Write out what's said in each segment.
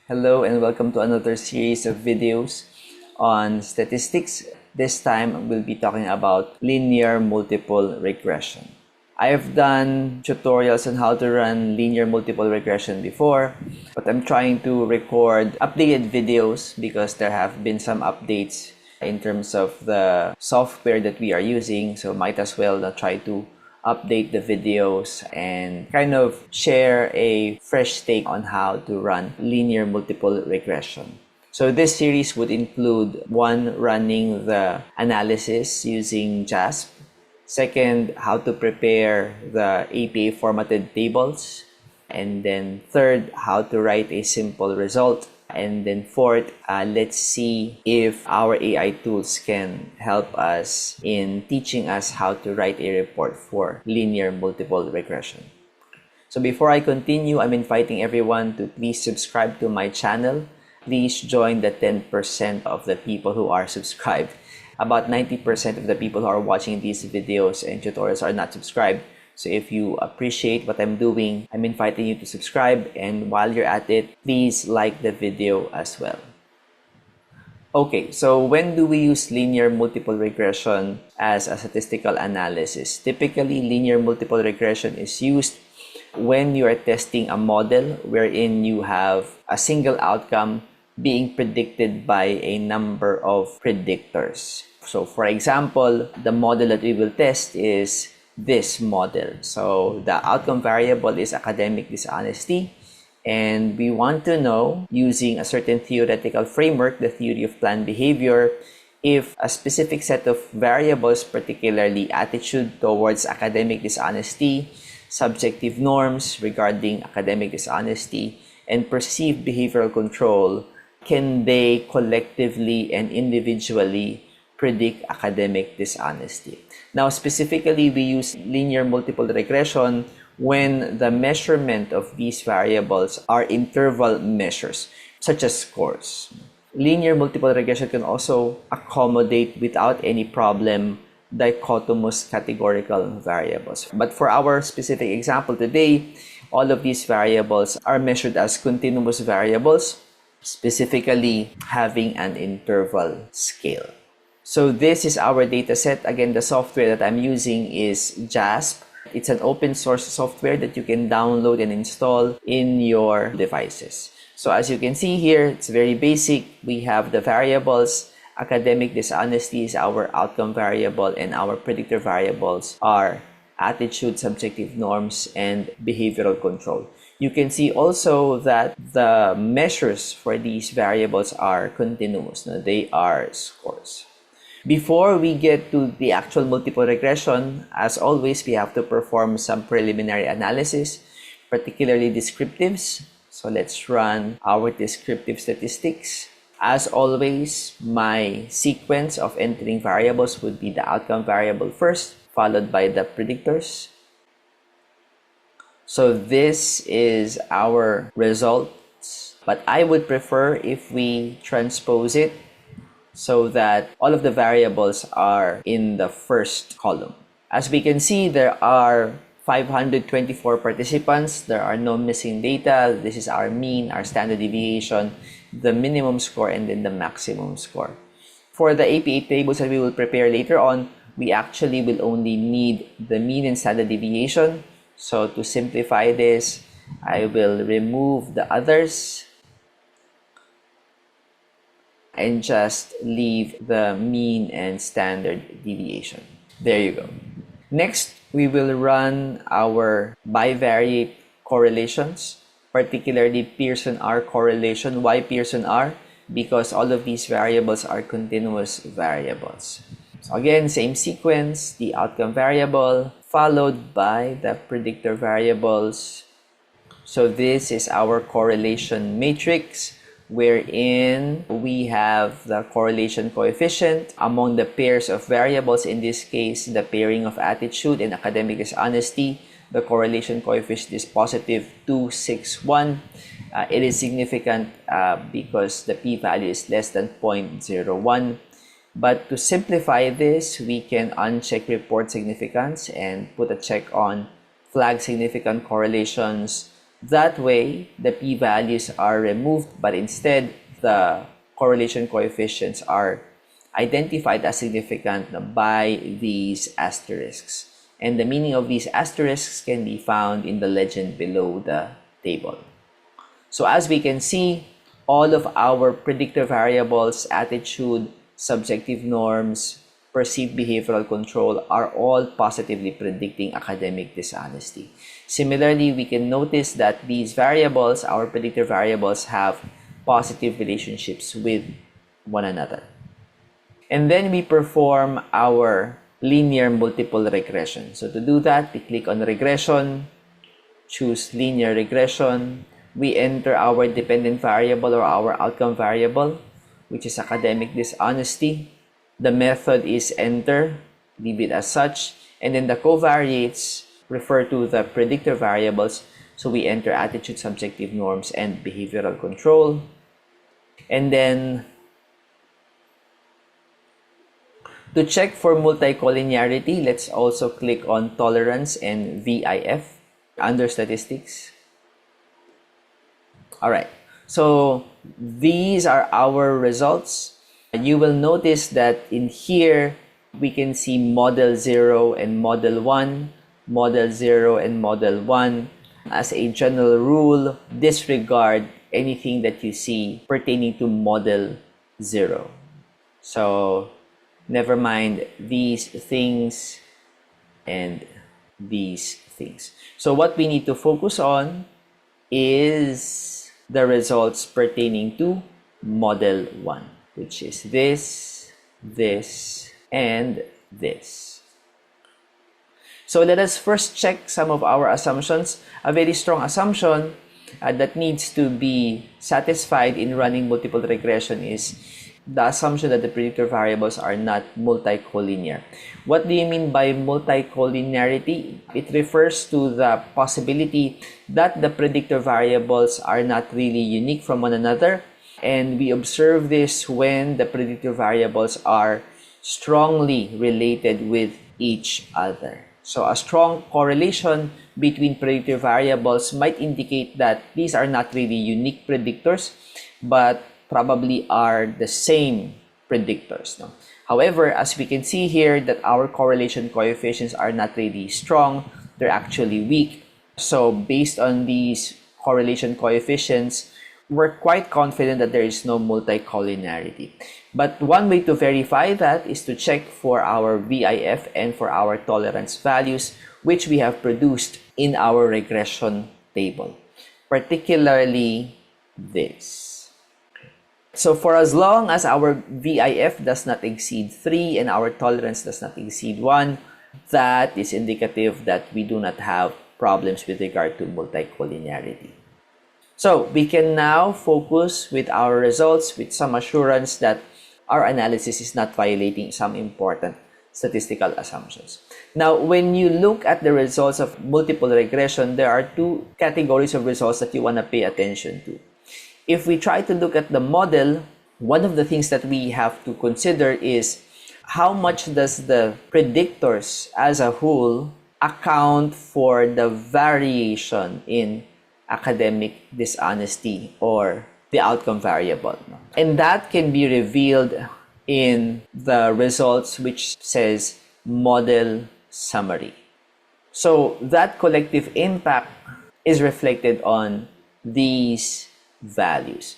Hello and welcome to another series of videos on statistics. This time we'll be talking about linear multiple regression. I've done tutorials on how to run linear multiple regression before, but I'm trying to record updated videos because there have been some updates in terms of the software that we are using, so might as well try to update the videos and kind of share a fresh take on how to run linear multiple regression. So this series would include one, running the analysis using JASP. Second, how to prepare the APA formatted tables. And then third, how to write a simple result. And then fourth, let's see if our AI tools can help us in teaching us how to write a report for linear multiple regression. So before I continue, I'm inviting everyone to please subscribe to my channel. Please join the 10% of the people who are subscribed. About 90% of the people who are watching these videos and tutorials are not subscribed. So if you appreciate what I'm doing, I'm inviting you to subscribe, and while you're at it, please like the video as well. Okay, so when do we use linear multiple regression as a statistical analysis? Typically, linear multiple regression is used when you are testing a model wherein you have a single outcome being predicted by a number of predictors. So for example, the model that we will test is this model. So the outcome variable is academic dishonesty, and we want to know, using a certain theoretical framework, the theory of planned behavior, if a specific set of variables, particularly attitude towards academic dishonesty, subjective norms regarding academic dishonesty, and perceived behavioral control, can they collectively and individually predict academic dishonesty. Now, specifically, we use linear multiple regression when the measurement of these variables are interval measures, such as scores. Linear multiple regression can also accommodate, without any problem, dichotomous categorical variables. But for our specific example today, all of these variables are measured as continuous variables, specifically having an interval scale. So this is our data set. Again, the software that I'm using is JASP. It's an open source software that you can download and install in your devices. So as you can see here, it's very basic. We have the variables. Academic dishonesty is our outcome variable, and our predictor variables are attitude, subjective norms, and behavioral control. You can see also that the measures for these variables are continuous. No, they are scores. Before we get to the actual multiple regression, as always, we have to perform some preliminary analysis, particularly descriptives. So let's run our descriptive statistics. As always, my sequence of entering variables would be the outcome variable first, followed by the predictors. So this is our results, but I would prefer if we transpose it so that all of the variables are in the first column. As we can see, there are 524 participants. There are no missing data. This is our mean, our standard deviation, the minimum score, and then the maximum score. For the APA tables that we will prepare later on, we actually will only need the mean and standard deviation. So to simplify this, I will remove the others and just leave the mean and standard deviation. There you go. Next, we will run our bivariate correlations, particularly Pearson R correlation. Why Pearson R? Because all of these variables are continuous variables. So again, same sequence, the outcome variable, followed by the predictor variables. So this is our correlation matrix, wherein we have the correlation coefficient among the pairs of variables. In this case, the pairing of attitude and academic dishonesty. The correlation coefficient is positive 261. It is significant because the p-value is less than 0.01. But to simplify this, we can uncheck report significance and put a check on flag significant correlations That way, the p-values are removed, but instead, the correlation coefficients are identified as significant by these asterisks. And the meaning of these asterisks can be found in the legend below the table. So as we can see, all of our predictor variables, attitude, subjective norms, perceived behavioral control are all positively predicting academic dishonesty. Similarly, we can notice that these variables, our predictor variables, have positive relationships with one another. And then we perform our linear multiple regression. So to do that, we click on regression, choose linear regression. We enter our dependent variable or our outcome variable, which is academic dishonesty. The method is enter, leave it as such. And then the covariates refer to the predictor variables. So we enter attitude, subjective norms, and behavioral control. And then to check for multicollinearity, let's also click on tolerance and VIF under statistics. All right, so these are our results. You will notice that in here, we can see model 0 and model 1, model 0 and model 1. As a general rule, disregard anything that you see pertaining to model 0. So never mind these things and these things. So what we need to focus on is the results pertaining to model 1, which is this, this, and this. So let us first check some of our assumptions. A very strong assumption that needs to be satisfied in running multiple regression is the assumption that the predictor variables are not multicollinear. What do you mean by multicollinearity? It refers to the possibility that the predictor variables are not really unique from one another, and we observe this when the predictor variables are strongly related with each other. So a strong correlation between predictor variables might indicate that these are not really unique predictors, but probably are the same predictors. No? However, as we can see here, that our correlation coefficients are not really strong, they're actually weak. So based on these correlation coefficients, we're quite confident that there is no multicollinearity. But one way to verify that is to check for our VIF and for our tolerance values, which we have produced in our regression table, particularly this. So for as long as our VIF does not exceed 3 and our tolerance does not exceed 1, that is indicative that we do not have problems with regard to multicollinearity. So we can now focus with our results with some assurance that our analysis is not violating some important statistical assumptions. Now, when you look at the results of multiple regression, there are two categories of results that you want to pay attention to. If we try to look at the model, one of the things that we have to consider is how much does the predictors as a whole account for the variation in academic dishonesty or the outcome variable. And that can be revealed in the results which says model summary. So that collective impact is reflected on these values.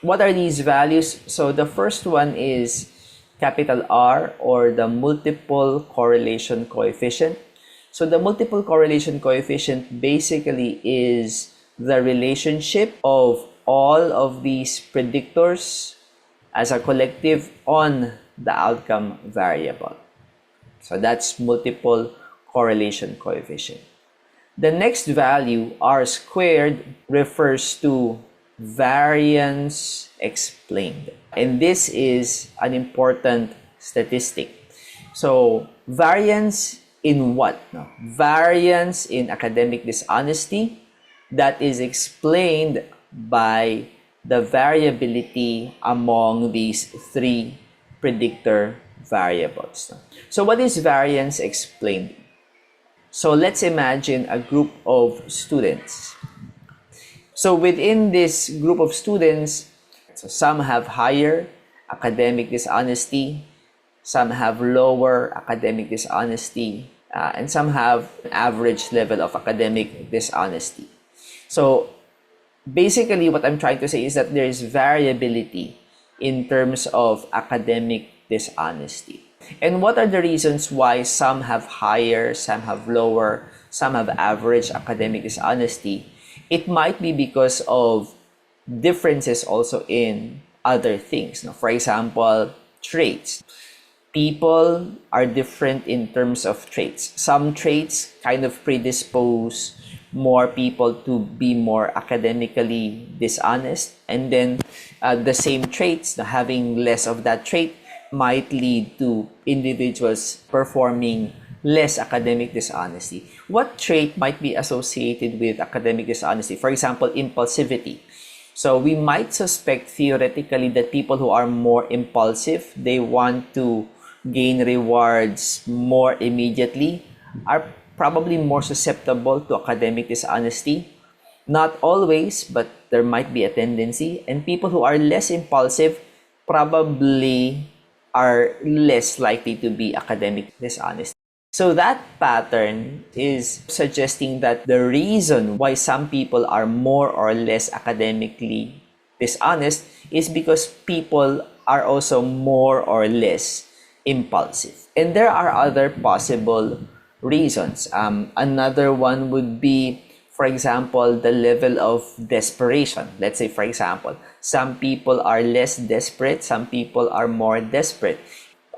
What are these values? So the first one is capital R, or the multiple correlation coefficient. So the multiple correlation coefficient basically is the relationship of all of these predictors as a collective on the outcome variable. So that's multiple correlation coefficient. The next value, R squared, refers to variance explained. And this is an important statistic. So variance in what? No? Variance in academic dishonesty that is explained by the variability among these three predictor variables. So what is variance explained? So let's imagine a group of students. So within this group of students, so some have higher academic dishonesty, some have lower academic dishonesty, and some have an average level of academic dishonesty. So basically, what I'm trying to say is that there is variability in terms of academic dishonesty. And what are the reasons why some have higher, some have lower, some have average academic dishonesty? It might be because of differences also in other things. Now, for example, traits. People are different in terms of traits. Some traits kind of predispose more people to be more academically dishonest, and then the same traits, having less of that trait, might lead to individuals performing less academic dishonesty. What trait might be associated with academic dishonesty? For example, impulsivity. So we might suspect theoretically that people who are more impulsive, they want to gain rewards more immediately, are probably more susceptible to academic dishonesty. Not always, but there might be a tendency. And people who are less impulsive probably are less likely to be academic dishonest. So that pattern is suggesting that the reason why some people are more or less academically dishonest is because people are also more or less impulsive. And there are other possible reasons. Another one would be, for example, the level of desperation. Let's say, for example, some people are less desperate, some people are more desperate.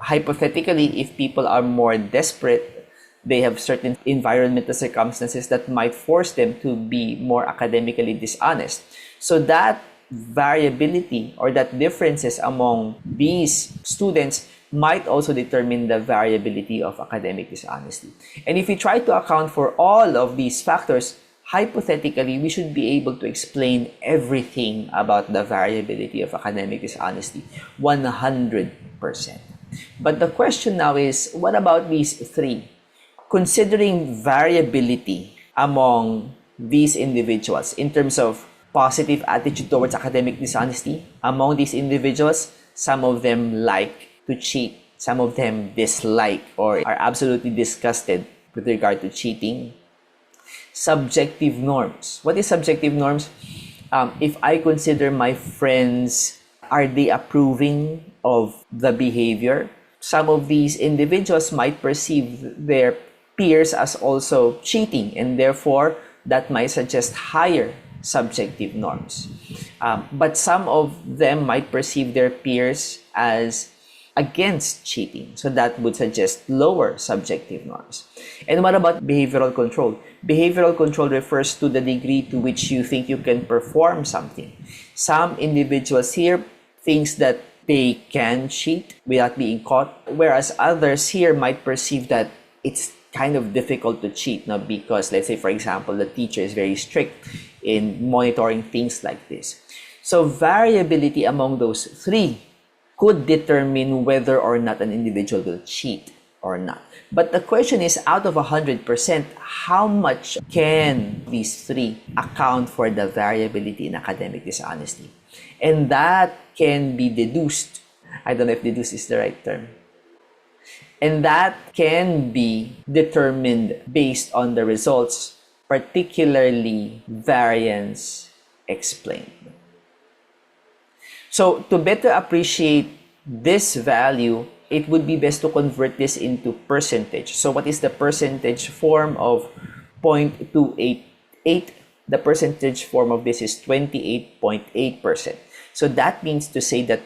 Hypothetically, if people are more desperate, they have certain environmental circumstances that might force them to be more academically dishonest. So that variability or that differences among these students might also determine the variability of academic dishonesty. And if we try to account for all of these factors, hypothetically, we should be able to explain everything about the variability of academic dishonesty 100%. But the question now is, what about these three? Considering variability among these individuals in terms of positive attitude towards academic dishonesty, among these individuals, some of them like to cheat, some of them dislike or are absolutely disgusted with regard to cheating. Subjective norms. What is subjective norms? If I consider my friends, are they approving of the behavior? Some of these individuals might perceive their peers as also cheating, and therefore that might suggest higher subjective norms. But some of them might perceive their peers as against cheating, so that would suggest lower subjective norms. And what about behavioral control? Behavioral control refers to the degree to which you think you can perform something. Some individuals here thinks that they can cheat without being caught, whereas others here might perceive that it's kind of difficult to cheat, now because, let's say, for example, the teacher is very strict in monitoring things like this. So variability among those three could determine whether or not an individual will cheat or not. But the question is, out of 100%, how much can these three account for the variability in academic dishonesty? And that can be deduced. I don't know if deduced is the right term. And that can be determined based on the results, particularly variance explained. So to better appreciate this value, it would be best to convert this into percentage. So what is the percentage form of 0.288? The percentage form of this is 28.8%. So that means to say that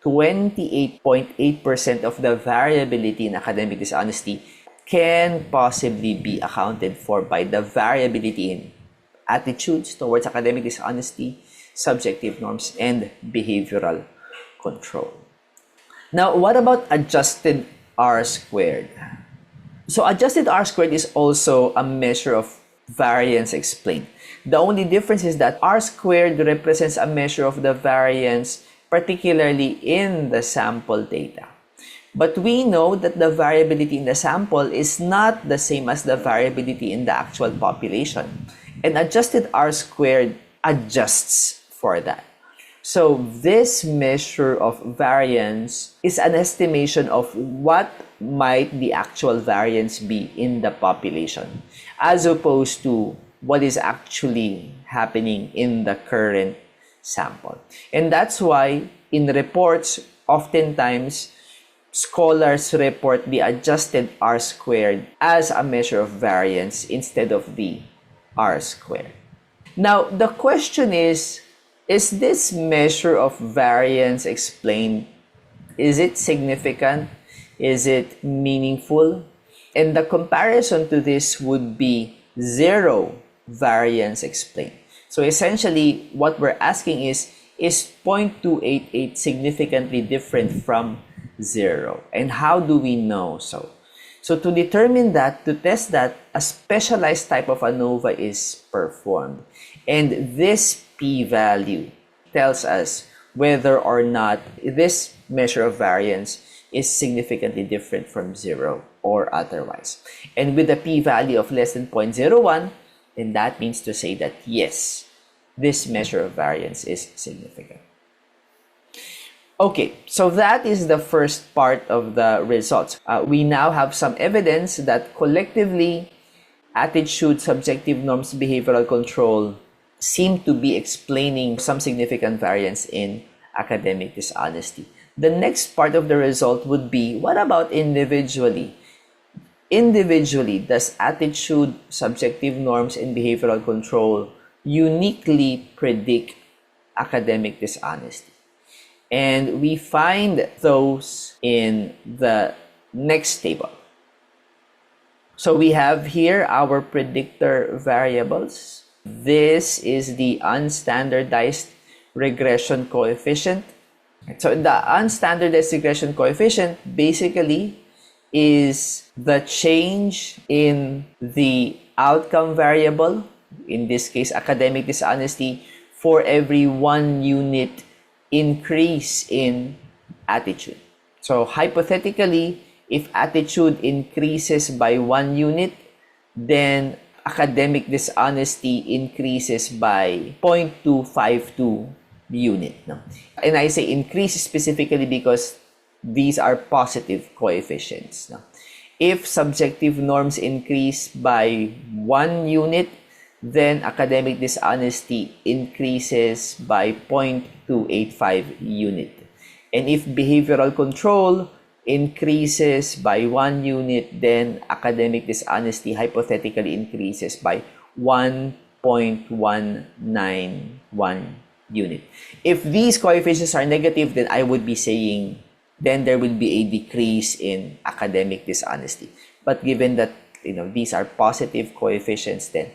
28.8% of the variability in academic dishonesty can possibly be accounted for by the variability in attitudes towards academic dishonesty, subjective norms, and behavioral control. Now, what about adjusted R-squared? So adjusted R-squared is also a measure of variance explained. The only difference is that R-squared represents a measure of the variance, particularly in the sample data. But we know that the variability in the sample is not the same as the variability in the actual population. And adjusted R-squared adjusts for that. So this measure of variance is an estimation of what might the actual variance be in the population, as opposed to what is actually happening in the current sample. And that's why in reports, oftentimes scholars report the adjusted R squared as a measure of variance instead of the R squared. Now, the question is this measure of variance explained? Is it significant? Is it meaningful? And the comparison to this would be zero variance explained. So essentially, what we're asking is 0.288 significantly different from 0? And how do we know so? So to determine that, to test that, a specialized type of ANOVA is performed. And this p-value tells us whether or not this measure of variance is significantly different from 0 or otherwise. And with a p-value of less than 0.01, then that means to say that yes, this measure of variance is significant. Okay, so that is the first part of the results. We now have some evidence that collectively, attitude, subjective norms, behavioral control seem to be explaining some significant variance in academic dishonesty. The next part of the result would be, what about individually? Individually, does attitude, subjective norms, and behavioral control uniquely predict academic dishonesty? And we find those in the next table. So we have here our predictor variables. This is the unstandardized regression coefficient. So the unstandardized regression coefficient basically is the change in the outcome variable, in this case academic dishonesty, for every 1 unit increase in attitude. So hypothetically, if attitude increases by 1 unit, then academic dishonesty increases by 0.252 unit. No? And I say increase specifically because these are positive coefficients. No? If subjective norms increase by 1 unit, then academic dishonesty increases by 0.285 unit. And if behavioral control increases by 1 unit, then academic dishonesty hypothetically increases by 1.191 unit. If these coefficients are negative, then I would be saying then there will be a decrease in academic dishonesty. But given that these are positive coefficients, then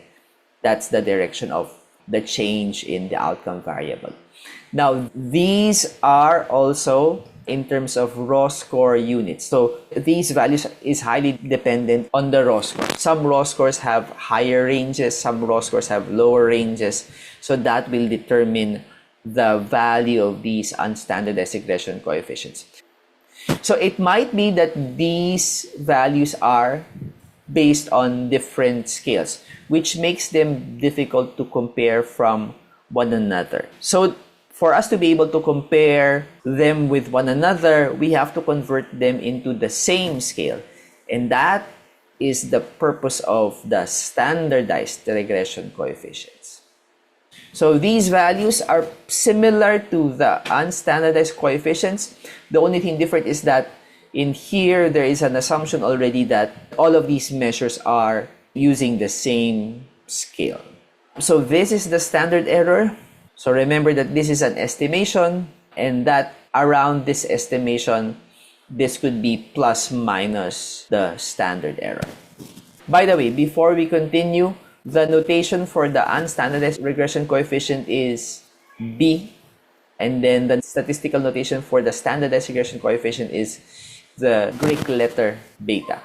that's the direction of the change in the outcome variable. Now, these are also in terms of raw score units. So these values is highly dependent on the raw score. Some raw scores have higher ranges, some raw scores have lower ranges. So that will determine the value of these unstandardized regression coefficients. So it might be that these values are based on different scales, which makes them difficult to compare from one another. So for us to be able to compare them with one another, we have to convert them into the same scale. And that is the purpose of the standardized regression coefficients. So these values are similar to the unstandardized coefficients. The only thing different is that in here, there is an assumption already that all of these measures are using the same scale. So this is the standard error. So remember that this is an estimation, and that around this estimation, this could be plus minus the standard error. By the way, before we continue, the notation for the unstandardized regression coefficient is B, and then the statistical notation for the standardized regression coefficient is the Greek letter beta.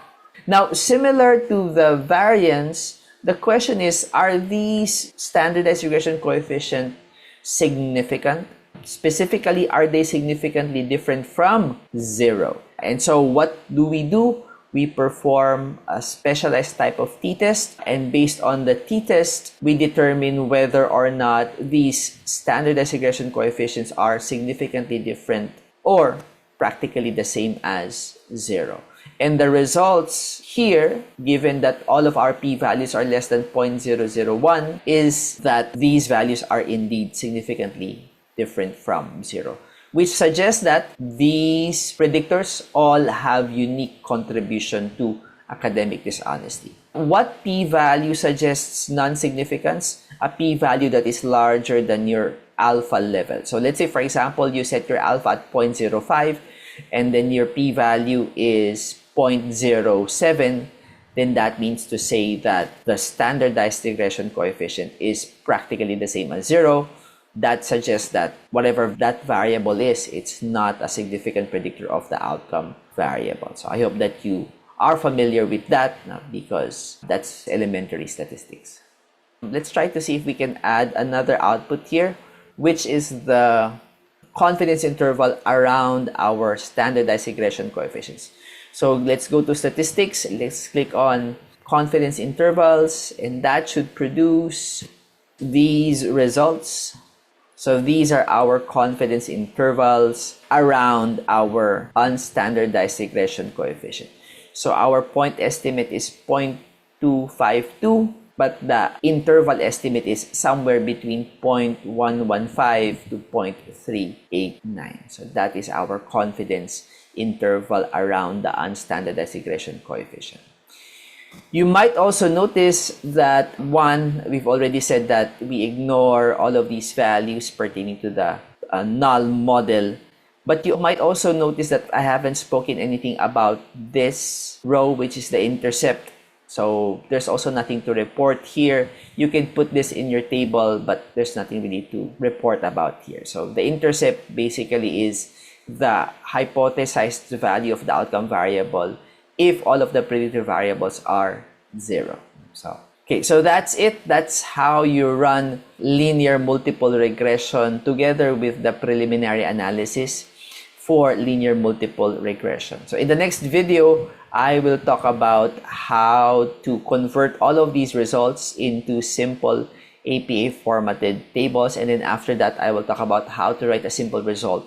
Now, similar to the variance, the question is, are these standardized regression coefficients significant? Specifically, are they significantly different from 0? And so what do? we perform a specialized type of t-test, and based on the t-test, we determine whether or not these standardized regression coefficients are significantly different or practically the same as 0. And the results here, given that all of our p-values are less than 0.001, is that these values are indeed significantly different from 0, which suggests that these predictors all have unique contribution to academic dishonesty. What p-value suggests non-significance? A p-value that is larger than your alpha level. So let's say, for example, you set your alpha at 0.05 and then your p-value is 0.07, then that means to say that the standardized regression coefficient is practically the same as 0. That suggests that whatever that variable is, it's not a significant predictor of the outcome variable. So I hope that you are familiar with that because that's elementary statistics. Let's try to see if we can add another output here, which is the confidence interval around our standardized regression coefficients. So let's go to statistics. Let's click on confidence intervals, and that should produce these results. So these are our confidence intervals around our unstandardized regression coefficient. So our point estimate is 0.252, but the interval estimate is somewhere between 0.115 to 0.389. So that is our confidence interval around the unstandardized regression coefficient. You might also notice that we've already said that we ignore all of these values pertaining to the null model. But you might also notice that I haven't spoken anything about this row, which is the intercept. So there's also nothing to report here. You can put this in your table, but there's nothing really to report about here. So the intercept basically is the hypothesized value of the outcome variable if all of the predictor variables are 0. So that's it. That's how you run linear multiple regression together with the preliminary analysis for linear multiple regression. So in the next video, I will talk about how to convert all of these results into simple APA formatted tables. And then after that, I will talk about how to write a simple result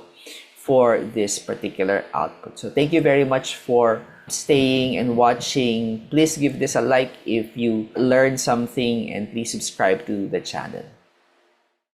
for this particular output. So thank you very much for staying and watching. Please give this a like if you learned something, and please subscribe to the channel.